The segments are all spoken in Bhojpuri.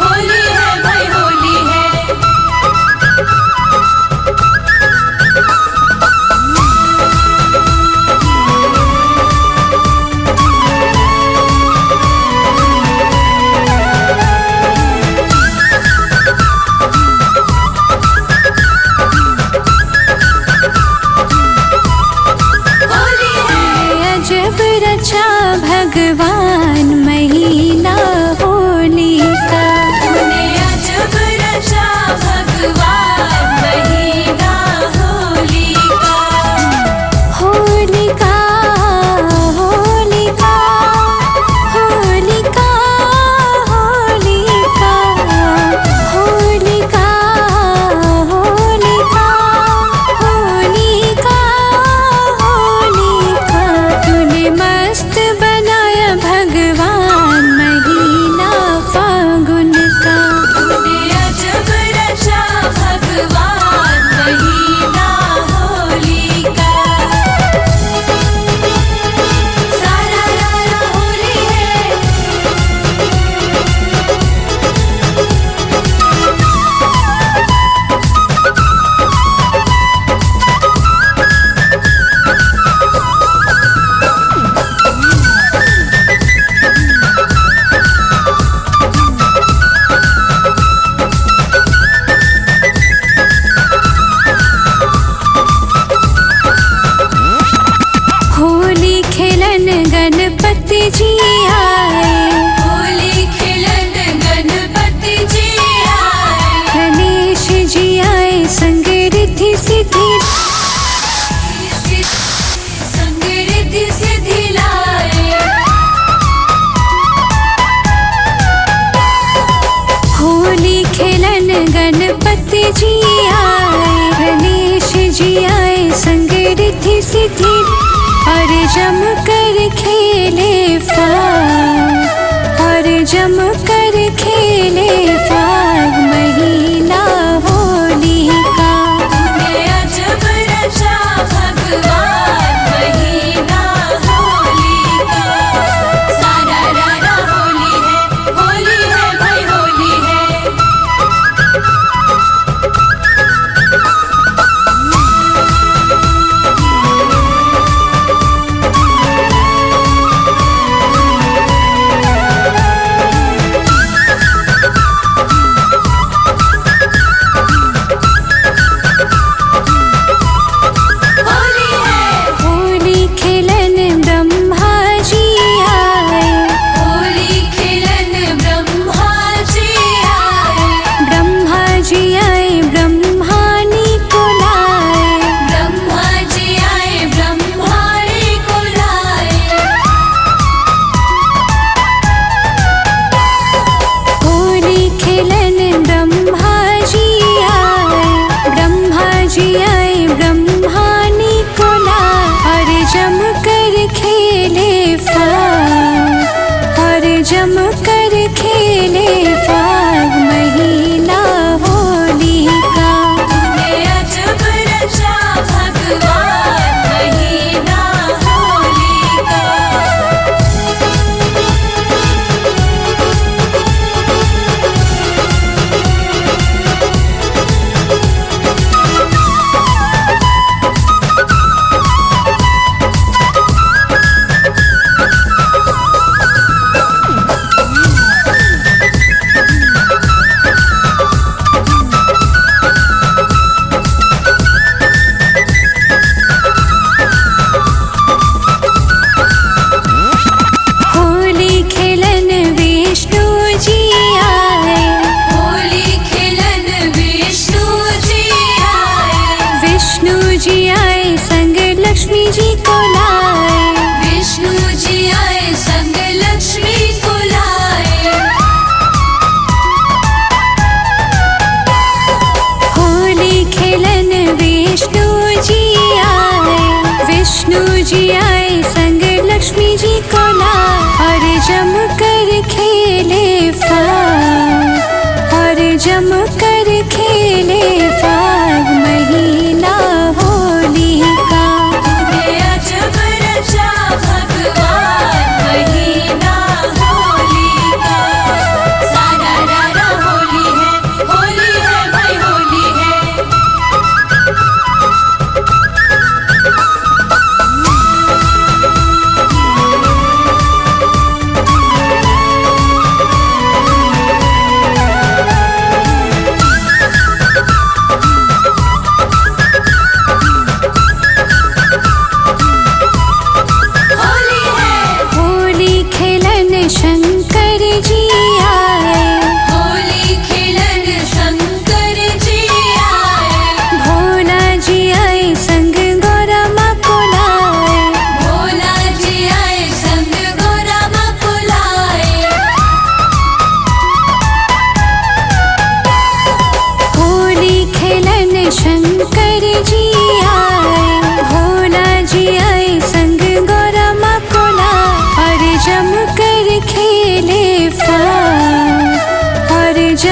होली है भाई होली है। अजब रचा भगवान महीना होली का। अजब रचा भगवान महीना होली का। होलिका होलिका होलिका होलिका होलिका होलिका होलिका होलिका। तूने मस्त बनाया भगवान महीना फागुन का। अजब रचा भगवान महीना होली का। सारा रारा होली है। होली खेलन गणपति जी आए। होली खेलन गणपति जी आए। गणेश जी आए संग रिद्धि सिद्धि। संग रिद्धि सिद्धि लाए। होली खेलन गणपति जी आए। गणेश जी आए संग रिद्धि सिद्धि। और जम कर खेले फाग। और जम कर खेले फाग महीना होली का। अजब रचा भगवान महीना होली का। सारा रारा होली है भाई होली है। होली है। होली खेलन ब्रह्मा जी आए। होली खेलन ब्रह्मा जी आए। ब्रह्मा जी आए ब्रह्मानी को लाए। ब्रह्मा जी आए ब्रह्माणी को लाए। होली खेलन ब्रह्मा जी आए। ब्रह्मा जी आए ब्रह्मानी को लाए। और जम कर खेले फाग। और जम कर खेले फाग महीना होली का। अजब रचा भगवान महीना होली का।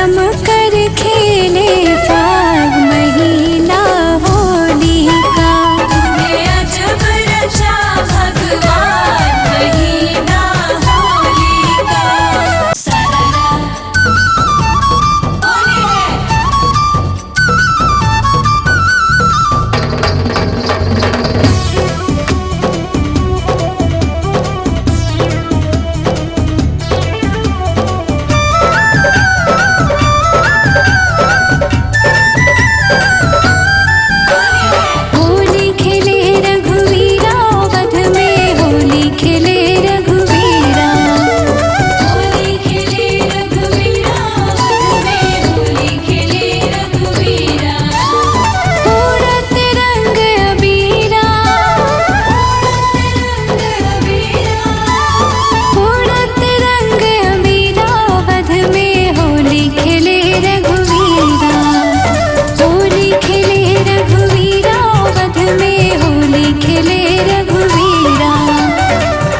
जम कर खेले फाग महीना होली का। तूने अजब रचा भगवान महीना होली का। सररा होली है। होली खेले रघुवीरा वध में, होली खेले रघुवीरा। होली खेले रघुवीरा वध में, होली खेले रघुवीरा। उड़त रंग अबीरा, उड़त रंग अबीरा वध में, होली खेले रघुवीरा। होली खेले रघुवीरा वध में, होली खेले रघुवीरा।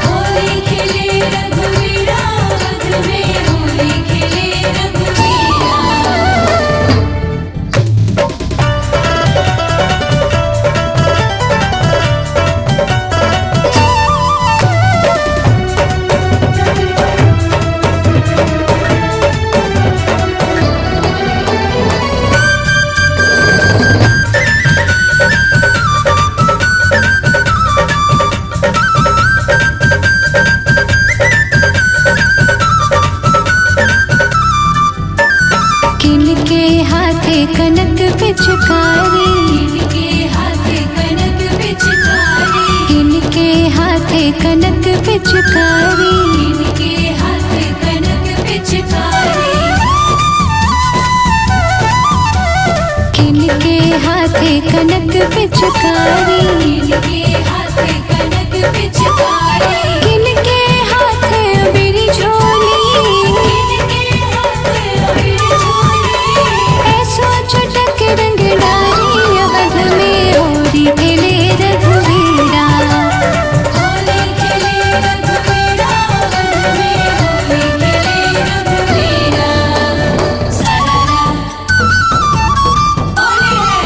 होली खेले रघुवीरा वध में, होली खेले रघुवीरा। किनके हाथे कनक पिचकारी, इनके हाथे कनक पिचकारी। किनके हाथे कनक पिचकारी। इनके हाथे कनक पिचकारी। किनके हाथे कनक पिचकारी। इनके हाथे कनक पिचकारी। किनके हाथे अबीरी झोली, इनके हाथे अबीर झोली। ऐसो चटक रंग डारी अवध में, होली खेले रघुवीरा। होली खेले रघुवीरा वध में, होली खेले रघुवीरा। सररा होली है।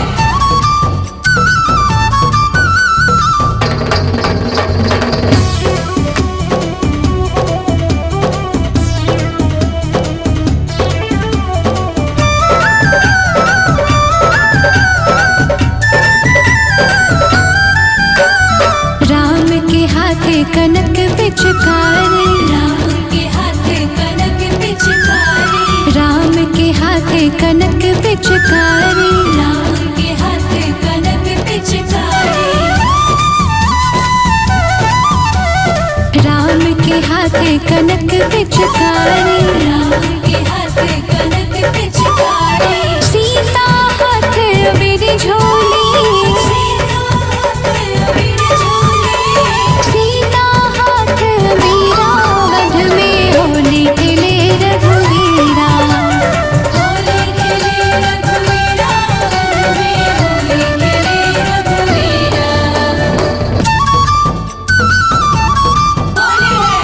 राम के हाथे कनक पिचकारी, राम के हाथे कनक पिचकारी। राम के हाथे कनक पिचकारी। राम के हाथे कनक पिचकारी। राम के हाथे कनक पिचकारी। राम के हाथे कनक पिचकारी। सीता हाथ अबीरी झोली, सीता हाथे अबीर झोली। सीता हाथ अबीरा वध में, होली खेले रघुवीरा। होली खेले रघुवीरा वध में, होली खेले रघुवीरा। होली है।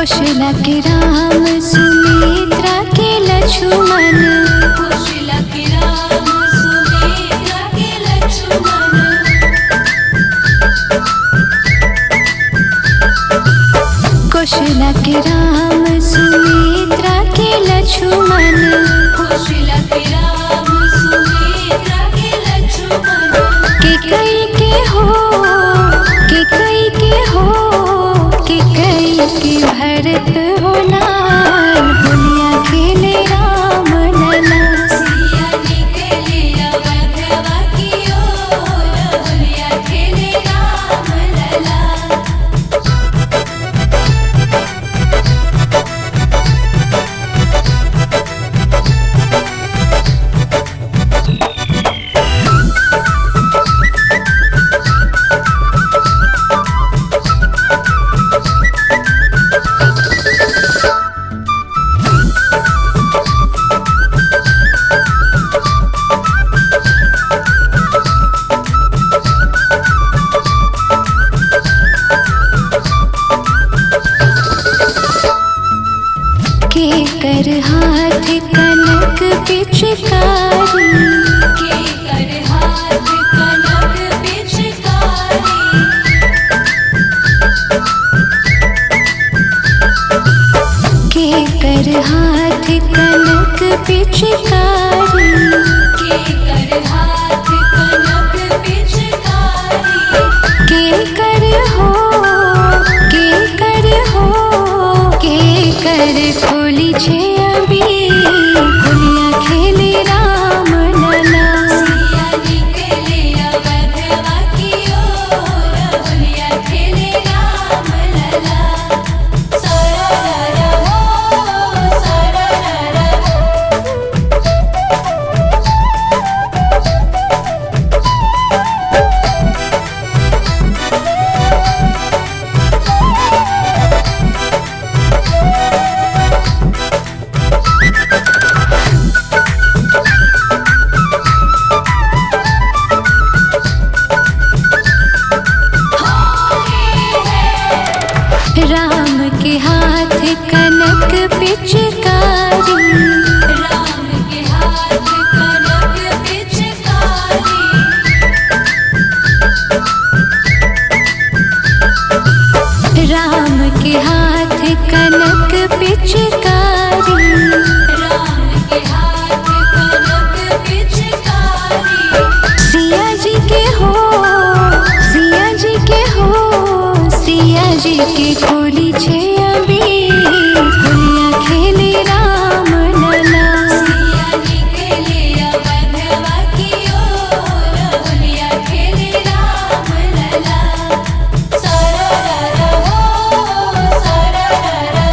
कौशल्या के राम सुमित्रा के लक्ष्मण कौशल्या के राम सुमित्रा के लक्ष्मण कौशल्या के राम सुमित्रा के लक्ष्मण कौशल्या के राम सुमित्रा के लक्ष्मण के कई के हो के कई के हो के कई के भरत हो लाल होलिया खेले राम लला सिया निकले अवधवा की ओर होलिया खेले राम लला के कर हाथ कनक पिचकारी के कर हाथ कनक पिचकारी के कर हाथ कनक पिचकारी के कर हाथ कनक पिचकारी के कर हो के कर हो के कर खोली छे अभी होलिया खेले राम लला सिया निकले अवधवा की ओर होलिया खेले राम लला सरररा हो सरररा राम के हाथ कनक पिचकारी राम के हाथ कनक पिचकारी राम के हाथ कनक पिचकारी राम के हाथ कनक पिचकारी सिया जी के हो सिया जी के हो सिया जी के खोली छे अभी होलिया खेले राम लला सिया निकले अवधवा की ओर होलिया खेले राम लला सरररा हो सरररा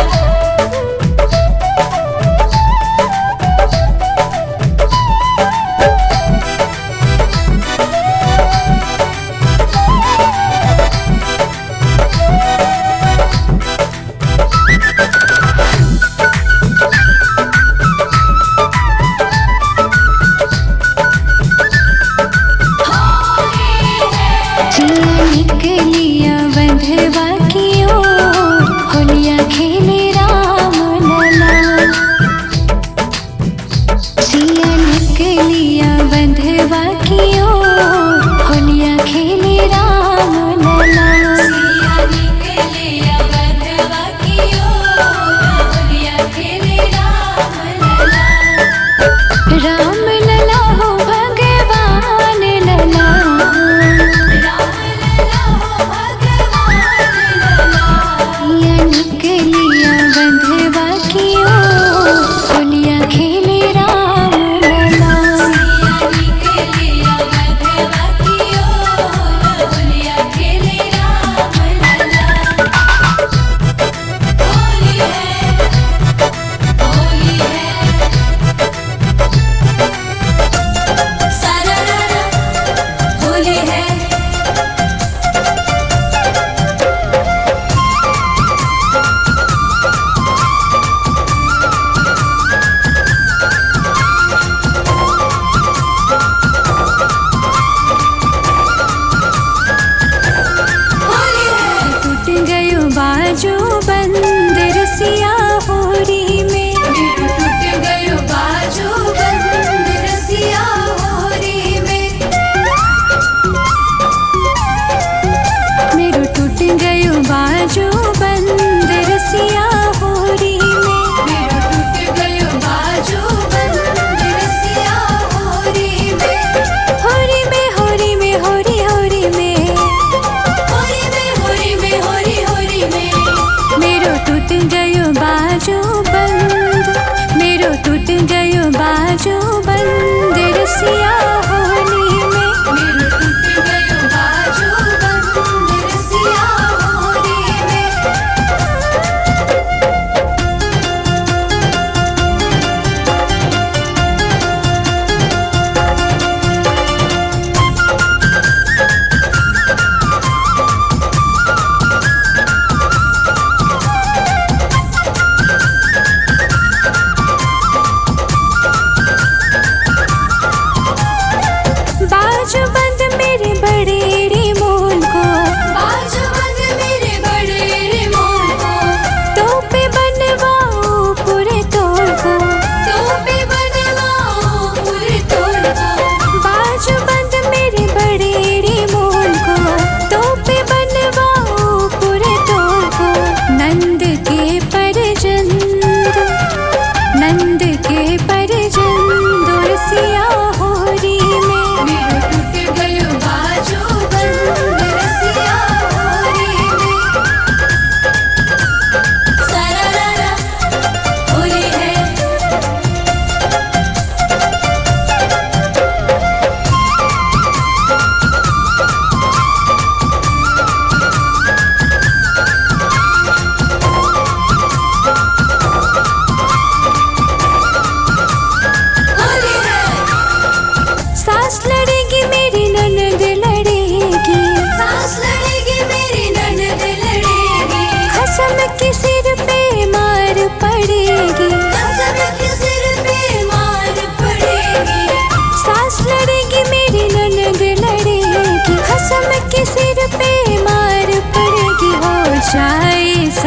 सिया निकलिया बंधवा की ओर होलिया खेले राम लला सिया निकलिया बंधवा की ओर होलिया खेले राम लला सिया निकले अवधवा की ओर होलिया खेले राम लला राम लला हो भगवान लला राम लला हो भगवान लला या निकलिया बंधवा की ओर होलिया खेले राम लला सिया निकले अवधवा की ओर होलिया खेले राम लला होली है सरररा होली है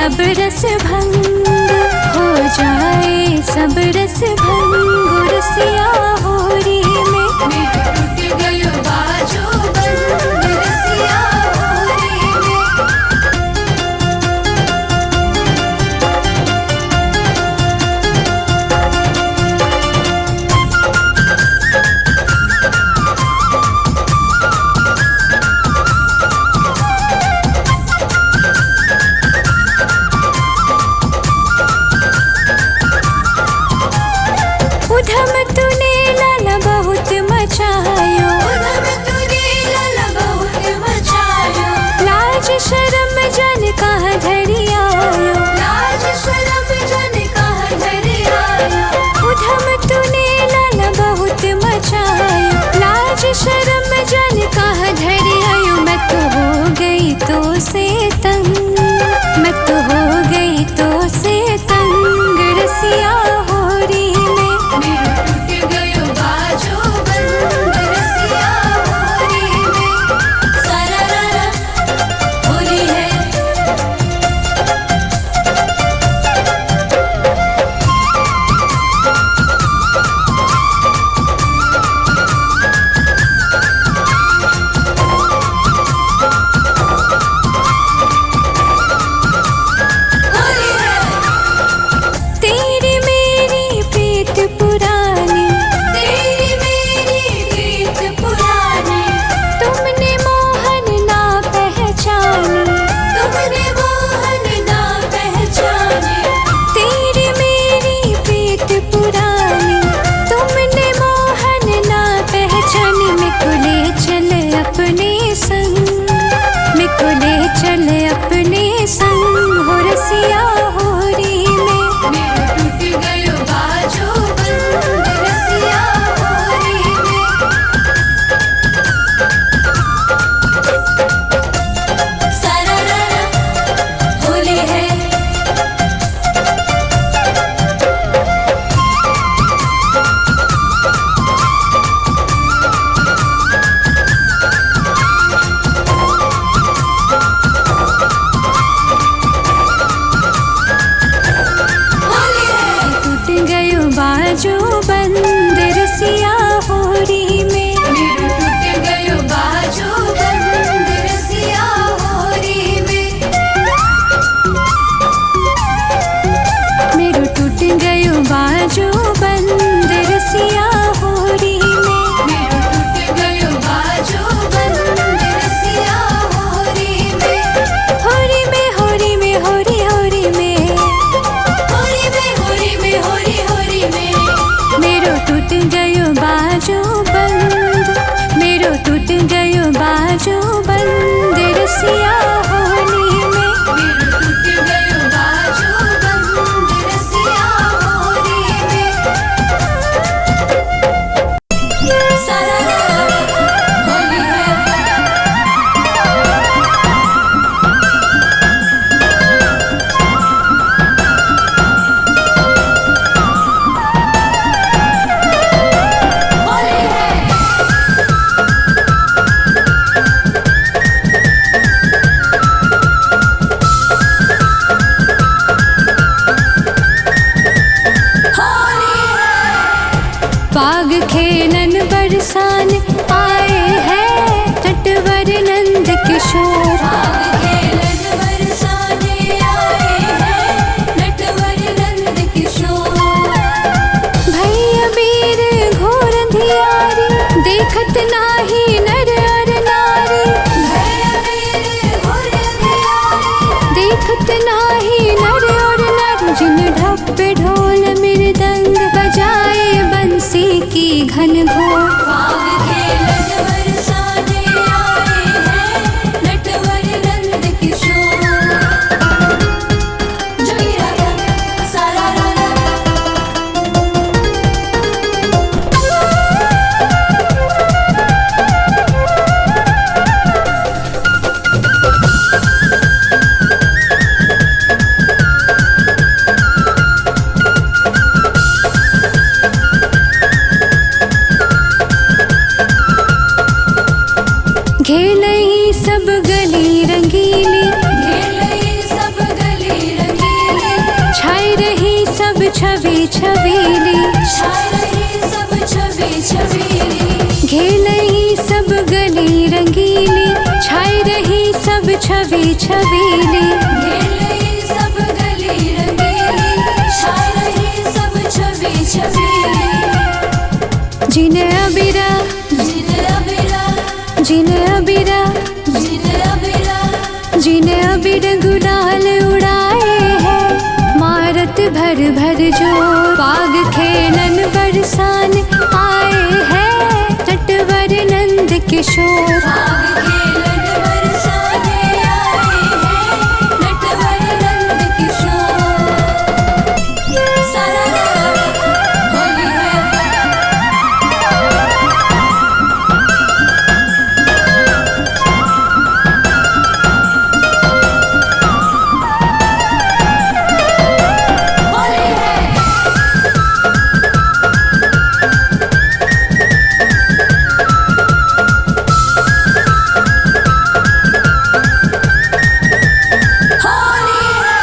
सब रस भंग, हो जाए सब रस भंग रसिया होरी में। मेरा टूट गयो बाजो बंद रसिया होरी में। उधम तूने लाला बहुत मचायो, उधम तूने लाला बहुत मचायो। लाज शर्म जन कहाँ धरी आयो, लाज शर्म जन कहाँ धरि आयो। उधम तूने लाला बहुत मचायो, लाज शर्म जन कहाँ धरी आयो। मैं तो हो गई तो से तंग, मैं तो हो गई तो से तंग रसिया होरी में। मेरा टूट गयो बाजो बंद रसिया होरी में। सरारा होली है। होली है। तेरी मेरी प्रीत पुरानी, तेरी मेरी प्रीत पुरानी। तुमने मोहन ना पहचानी, तुमने मोहन ना पहचानी। तेरी मेरी प्रीत पुरानी, तुमने मोहन ना पहचानी। मैं को ले चले अपने संग, मैं को ले चले अपने संग हो रसिया होरी में। मेरा टूट गयो बाजो बंद रसिया होरी में। सरारा होली है। होली है। टूट गयो बाजो बंद रसिया होरी में। मेरा टूट गयो बाजो बंद रसिया होरी में। मेरो टूट गयो बाजो बंद रसिया होरी में। मेरा टूट गयो बाजो बंद रसिया होरी में। होरी में होरी में होरी होरी में, होरी में होरी में होरी होरी में। मेरो टूट गयो बाजो बंद, मेरो टूट गयो बाजो बंद रसिया होली में। मेरा टूट गयो बाजो बंद रसिया होरी में। सरारा होली है। होली है। होली है। बाग खेलन बरसान आए हैं नटवर नंद किशोर। बाग खेलन बरसाने आए हैं नटवर नंद किशोर। भैया वीर घोर अंधियारी, देखत नाही नर और नारी। भैया वीर घोर अंधियारी। देखत नाही नर और नारी, जिन ढप ढोल मृदंग बजाए बंसी की घन सब छवि छबीली, छाई रही सब छवि छबीली, घेरही सब गली रंगीली, छाई रही सब छवि छबीली। घेर रही सब गली रंगीली, छाई रही सब छवि छबीली। जिन अबिरा जिन अबिरा जिन अबिरा जिन अबिरा जिन अबिर गुलाल उड़ाए हैं, मारत भर भर जोर, पाग खेलन बरसान आए हैं, नटवर नंद किशोर। पाग खेलन बरसाने आए हैं, नटवर नंद किशोर। सारा होली है, होली है। होली है,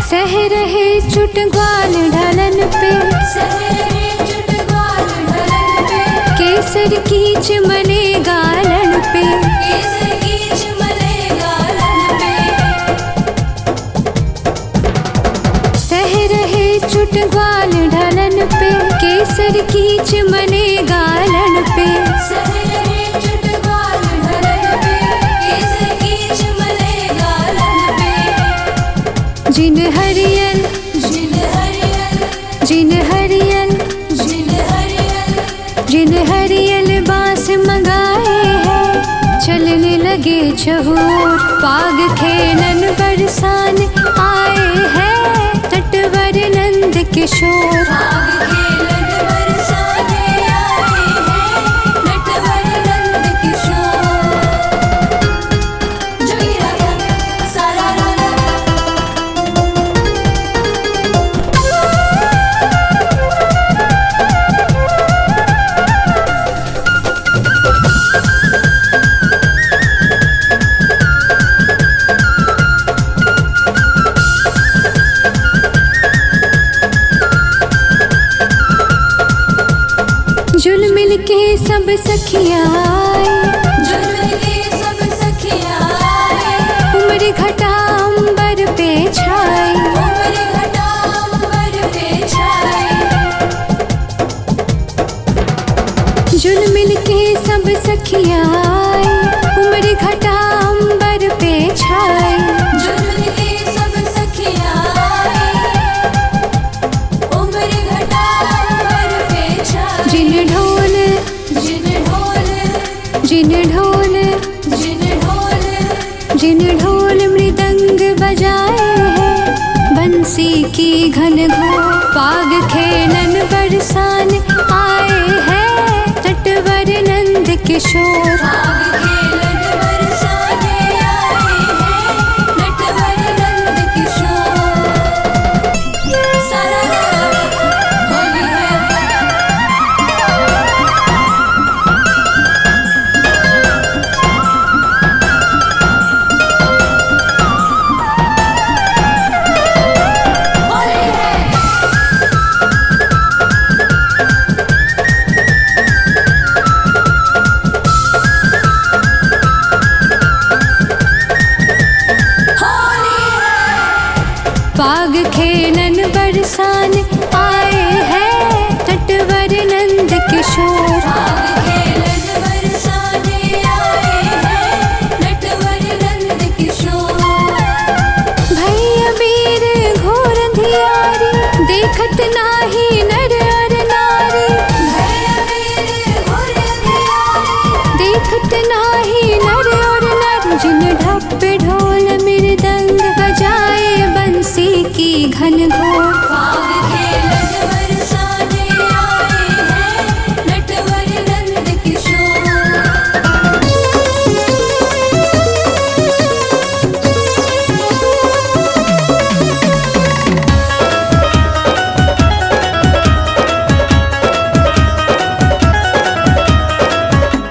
सह रहे चुटग्वाल ढलन पे, सहरे चुटग्वाल ढलन पे, केसर की चिमने गालन पे, केसर की चिमने गालन पे। सह रहे चुटग्वाल ढलन पे, केसर की चिमने गालन पे। सहरे चुटग्वाल ढलन पे, केसर की चिमने गालन पे। जिन हरियल जिन हरियल जिन हरियल जिन हरियल जिन हरियल बांस मंगाए हैं, चलने लगे चहूर, पाग खेलन बरसान आए हैं, नटवर नंद किशोर। पाग खेलन बरसाने आए हैं, नटवर नंद किशोर। जोगिरा सारा रारा जुल मिल के सब सखियाँ आए, जुलम के सब सखियाँ आए, उम्र घटा अंबर पे छाए, उम्र घटा अंबर पे छाए। जुल मिल के सब सखियाँ आए, उम्र घटा अंबर पे छाए। जुलम के सब सखियाँ आए, उम्र घटा अंबर पे छाए। जिन ढोल जिन ढोल जिन ढोल जिन ढोल जिन ढोल मृदंग बजाए हैं, बंसी की घन घोर, पाग खेलन बरसान आए हैं, नटवर नंद किशोर। पाग खेलन बरसाने आए हैं, नटवर नंद किशोर। सारा होली है, होली है। होली है, पाग खेलन बरसान आए हैं, नटवर नंद किशोर। पाग खेलन बरसाने आए हैं, नटवर नंद किशोर। भैया वीर घोर अंधियारी, देखत नाही नर और नारी, भैया वीर घोर अंधियारी, देखत नाही नर और नारी। जिन ढप ढोल मृदंग बजाए, बंसी की घन घोर, पाग खेलन बरसाने आए हैं, नटवर नंद किशोर।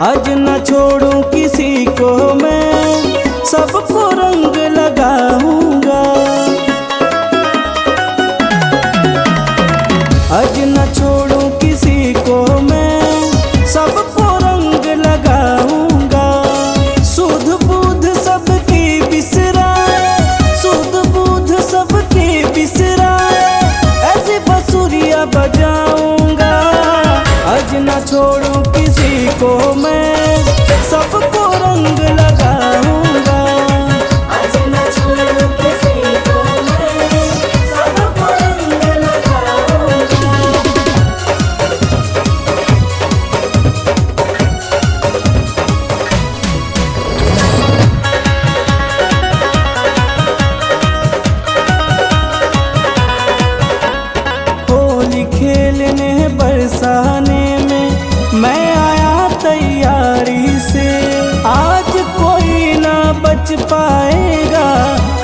आज न छोड़ूं किसी को मैं, सबको रंग लगाऊंगा।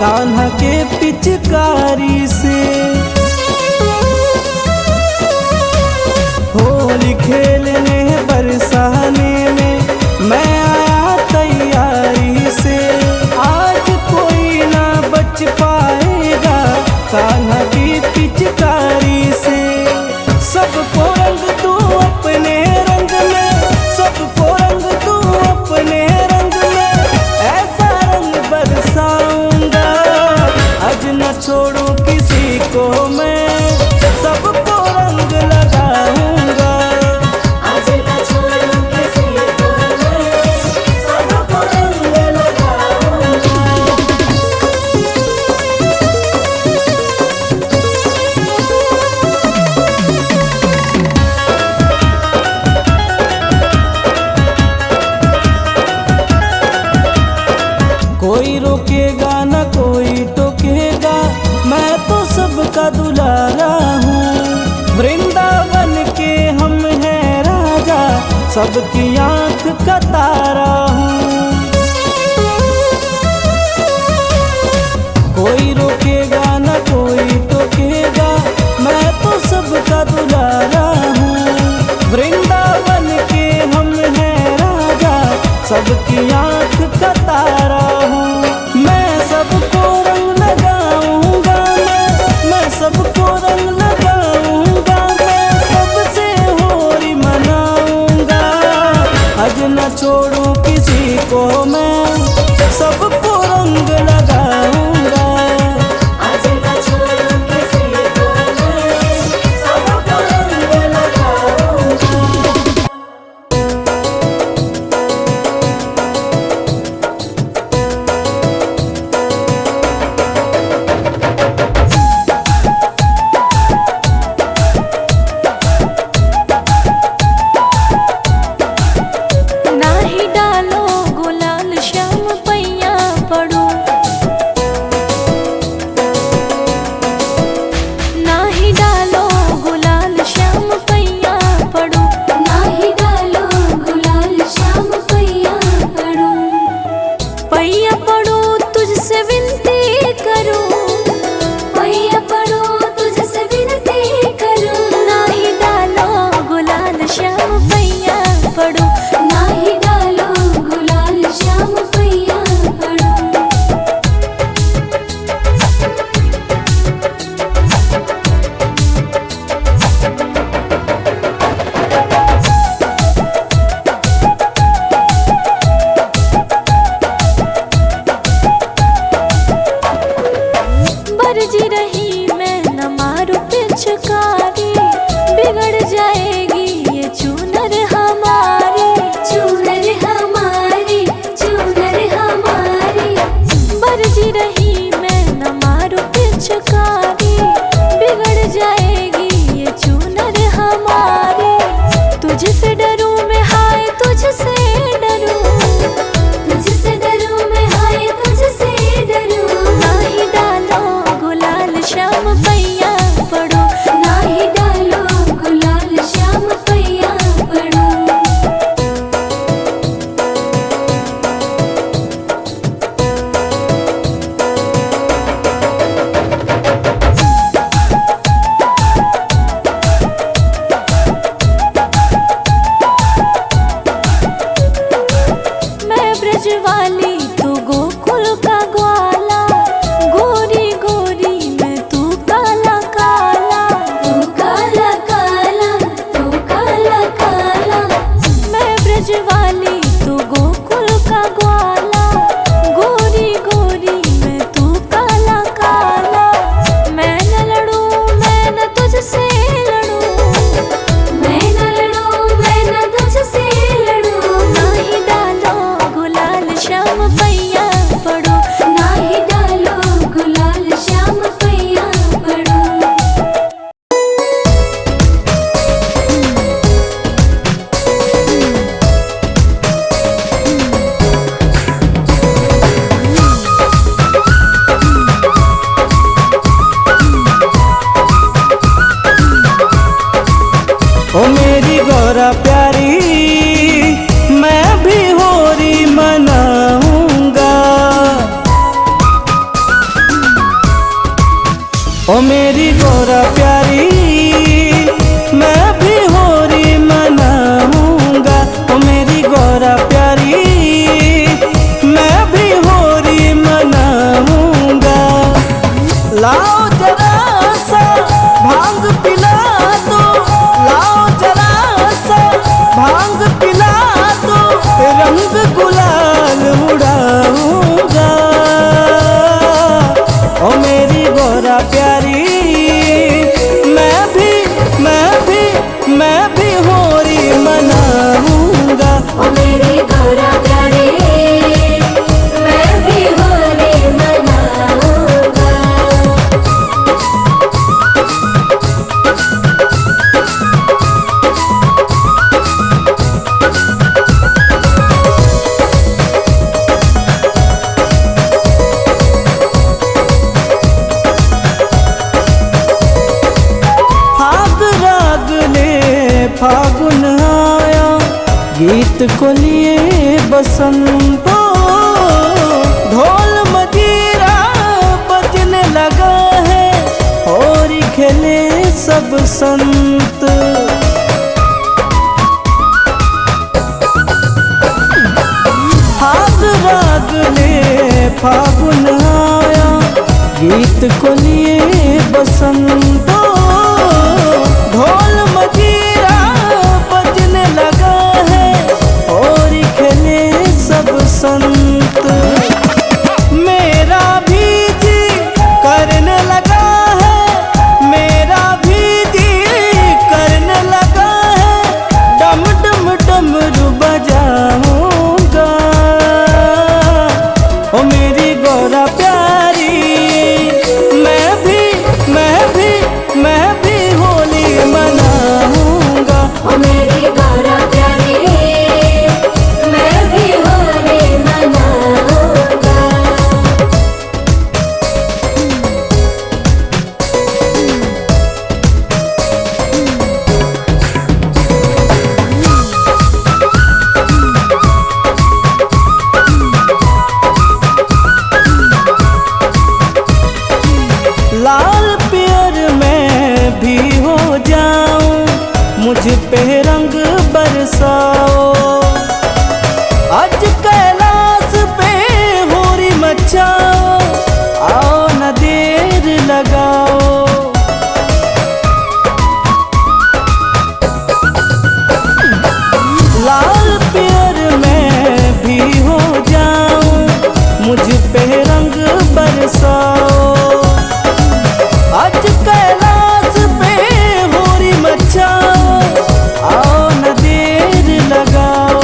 कान्हा के पिचकारी से। होली खेलने बरसाने में मैं आया तैयारी से। आज कोई ना बच पाएगा कान्हा की पिचकारी से। सबको रंग तू अपने रंग में, सबको रंग तू अपने रंग में, ऐसा रंग बरसाऊंगा आज न छोड़ू किसी को मैं, सबको रंग लगाऊंगा। आज न छोड़ूं किसी को मैं, सबको रंग लगाऊंगा। कोई रोकेगा न कोई टोकेगा, मैं तो सबका दुलारा हूँ। वृंदावन के हम हैं राजा, सबकी आँख का तारा हूँ। कोई रोकेगा न कोई टोकेगा, मैं तो सबका दुलारा हूँ। वृंदावन के हम हैं राजा, सबकी आँख का तारा हूँ। मैं सबको रंग लगाऊंगा, मैं सबको रंग लगाऊंगा, मैं सबसे होली मनाऊंगा। आज न छोड़ूं किसी को मैं, सबको रंग लगाऊंगा। आज न छोड़ूं किसी को मैं, सबको रंग लगाऊंगा। नाही डालो गुलाल श्याम पैया पड़ो, नाही डालो गुलाल श्याम पैया पड़ो, नाही डालो गुलाल श्याम पैया पड़ो। पैया पड़ो तुझसे विनती करूं, पैया पड़ो तुझसे विनती करूं। नाही डालो गुलाल श्याम पैया पड़ो, नाही डालो गुलाल श्याम पैया पड़ो। बरजी रही मैं न मारू पिचकारी, बिगड़ जाएगी ये चूनर हमारी। चूनर हमारी, चूनर हमारी। बरजी रही मैं न मारू पिचकारी, बिगड़ जाएगी ये चूनर हमारी। तुझसे डरूं मैं हाय तुझसे डरूं, तुझसे डरूं मैं हाय तुझसे डरूं। नाही डालो गुलाल श्याम पैया पड़ो, नाही डालो गुलाल श्याम पैया पड़ो। मैं ब्रजवाली तू गोकुल का ग्वाला, गोरी गोरी मैं तू काला ओ मेरी गौरा प्यारी मैं भी होली मनाऊंगा। ओ मेरी गौरा प्यारी मैं भी होली मनाऊंगा। लाओ जरा सा भांग पिला दो, लाओ जरा सा भांग पिला दो, रंग गुलाल उड़ाऊंगा। ओ मेरी गौरा प्यारी मैं भी होली मनाऊंगा। ओ मेरी गौरा प्यारी मैं भी होली मनाऊंगा। फागुन आया गीत को लिए बसंतो, ढोल मजीरा बजने लगा है होली खेले सब संत। फाग राग ने फागुन आया गीत को लिए बसंतो, ढोल मजीरा बजने लगा है होली खेले सब संत। मेरा भी जी करने लगा है, मेरा भी जी करने लगा है, डम डम डमरू बजाऊंगा। ओ मेरी गौरा प्यारी मैं भी होली मनाऊंगा। ओ मेरी गौरा प्यारी मैं भी होली मनाऊंगा। लाल पियर मैं भी हो जाऊं, मुझ पे रंग बरसाओ। आज कैलाश पे होली मचाओ, आओ न देर लगाओ। लाल पियर मैं भी हो जाऊं, मुझ पे रंग बरसाओ। आज कैलाश पे होली मचाओ, आओ न देर लगाओ।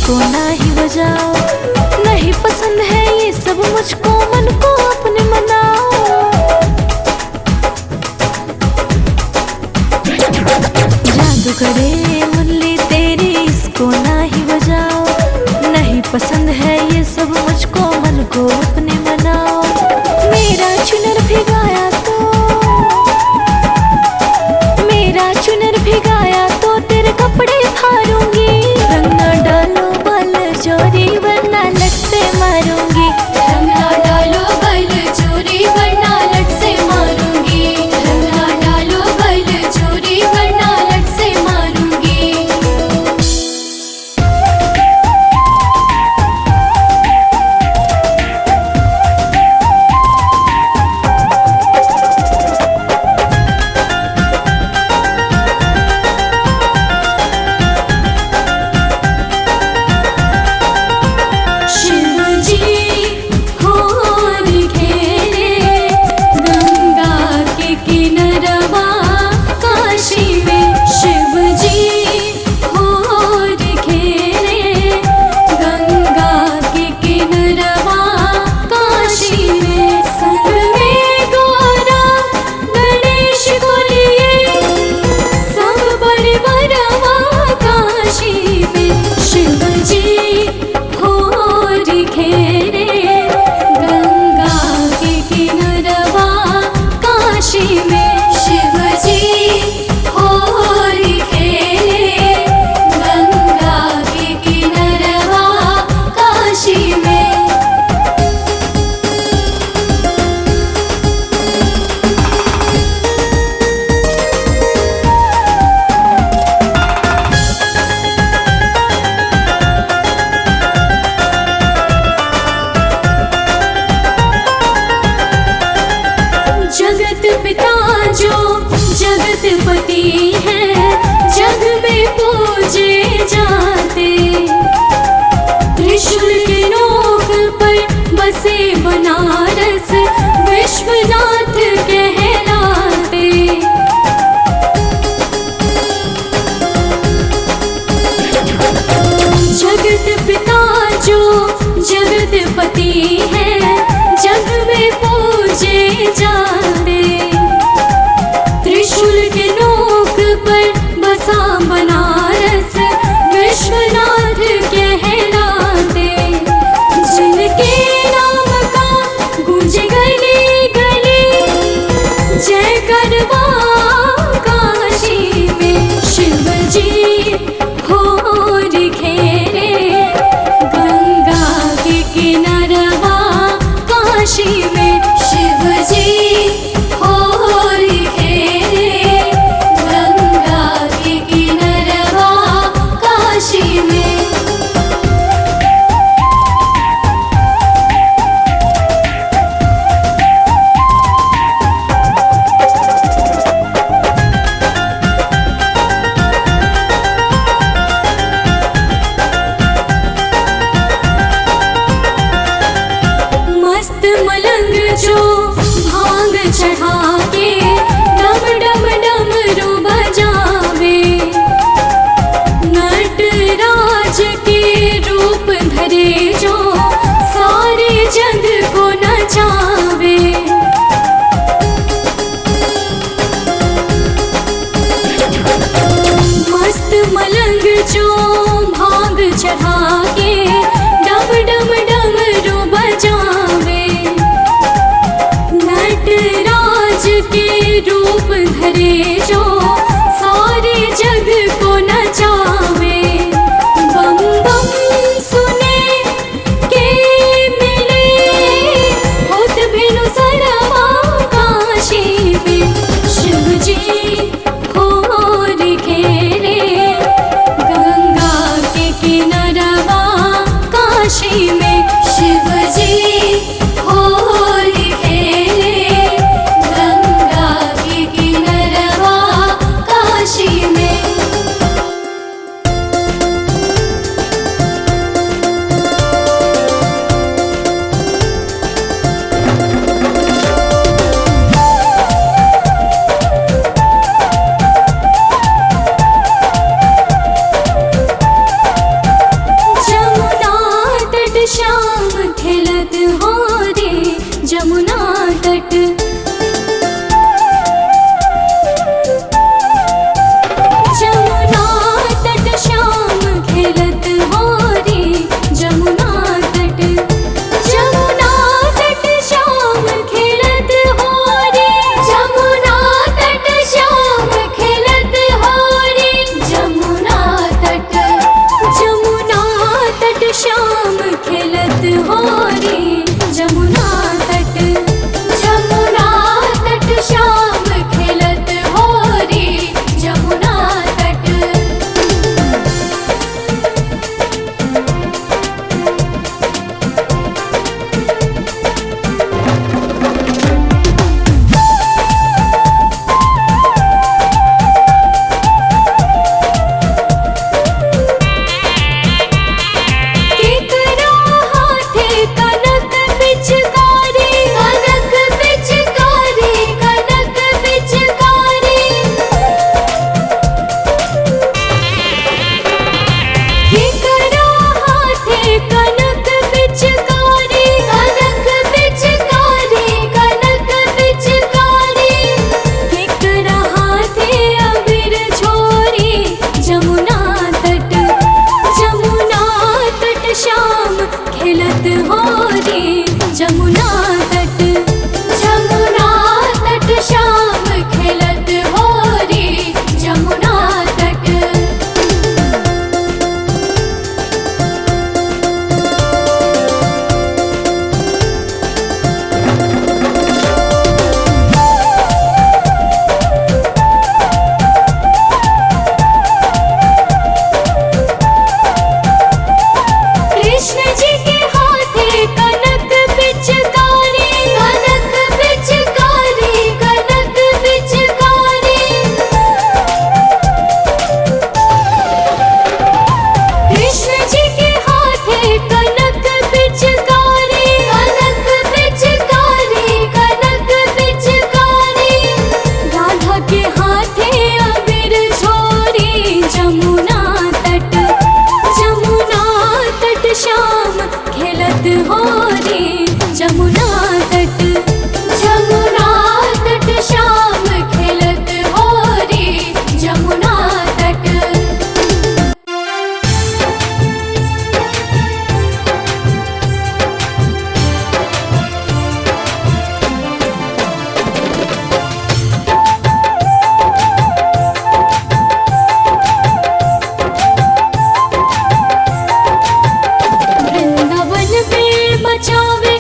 इसको ना ही बजाओ। नहीं पसंद है ये सब मुझको, मन को अपने मनाओ। जादू करे मुरली तेरी, इसको ना ही बजाओ। नहीं पसंद है ये सब मुझको, मन को अपने मनाओ। मेरा चुनर भिगाया तो, मेरा चुनर भिगाया तो तेरे कपड़े फाड़ूंगी। रंग ना डालो बल जोरी वरना लट से मारूंगी। रंग ना डालो बल चोरी वरना लट से मारूंगी। रंग ना डालो बल चोरी वरना लट से मारूंगी। शिव जी होर घेरे गंगा के किनरवा काशी में। शिव जी होर घेरे गंगा के किनरवा काशी में। संग में गौरा गणेश को लिए सब परिवारवा काशी में। शिव जी होर घेरे गंगा के किनरवा काशी में। शिव जी होर घेरे गंगा के किनरवा काशी में। जगत पिता जो जगतपति हैं, जग में पूजे जाते। त्रिशूल के नोक पर बसे बनारस, विश्वनाथ कहलाते। जगत पिता जो जगतपति हैं, जग में पूजे जाते। त्रिशूल के नोक पर बसा बनारस, विश्वनाथ कहलाते। जिनके नाम का गूंजे गली गली जय करवा काशी में। शिव जी होर घेरे गंगा के किनरवा काशी में। शिव जी होर घेरे गंगा के किनरवा काशी में। मस्त मलंग जो भांग चढ़ा के डम डम डमरू बजावे। नटराज के रूप धरे जो सारे जग को नचावे। मस्त मलंग जो भांग चढ़ा के डम डम डमरू बजावे। नटराज के रूप धरे जो सारे जग को नचावे। बम बम सुने के मिले होत भेनु सरवा काशी में। शिव जी होर घेरे गंगा के किनरवा काशी में। शिव जी होर घेरे गंगा के किनरवा काशी में। हो रे जमुना तट, जमुना तट शाम खेलत हो रे जमुना तट। केकरा हाथे कनक पिचकारी, कनक पिचकारी, कनक पिचकारी। केकरा हाथे कनक पिचकारी, कनक पिचकारी, कनक पिचकारी। केकरा हाथे अबीर छोरी जमुना तट, जमुना तट शाम खेलत हो रे जमुना तट, जमुना तट शाम खेलत हो रे जमुना तट। कृष्ण जी के हाथे कनक पिचकारी, कनक पिचकारी, कनक पिचकारी। कृष्ण जी के हाथे कनक पिचकारी, कनक पिचकारी, कनक पिचकारी। राधा के हाथे अबीर छोरी जमुना तट, जमुना तट शाम खेलत हो रे जमुना तट, जमुना तट शाम खेलत हो रे जमुना तट। वृंदावन में मचावे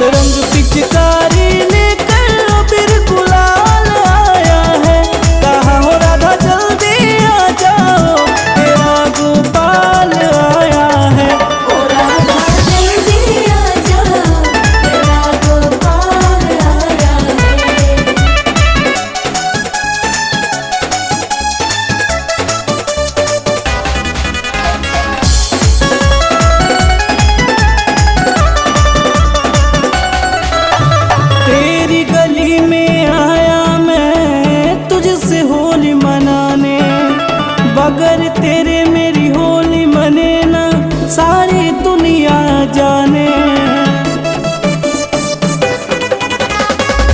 रंग पिचकारी लेकर अबीर गुलाल आया है। कहाँ हो राधा जल्दी आ जाओ, तेरा गोपाल आया है। ओ राधा जल्दी आ जा, तेरा गोपाल आया है। तेरी गली में आया मैं तुझसे होली मनाने, बगैर तेरे मेरी होली मने ना सारी दुनिया जाने।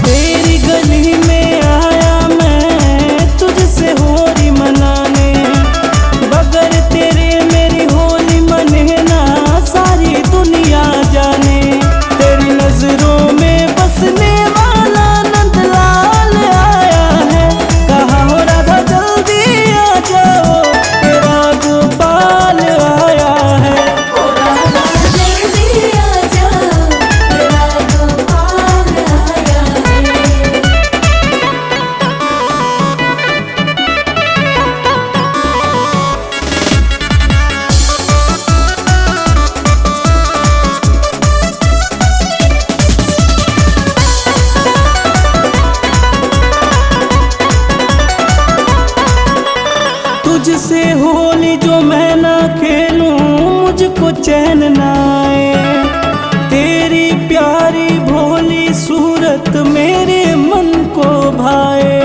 तेरी गली में आया मैं तुझसे होली मनाने, बगैर तेरे मेरी होली मने ना सारी दुनिया जाने। तेरी नजरों में बसने वाला नंदलाल आया है। कहाँ हो राधा जल्दी आ जाओ, तेरा गोपाल आया है। ओ राधा जल्दी आ जा, तेरा गोपाल आया है। तुझसे होली जो मैं ना खेलूं मुझको चैन ना आए। तेरी प्यारी भोली सूरत मेरे मन को भाए।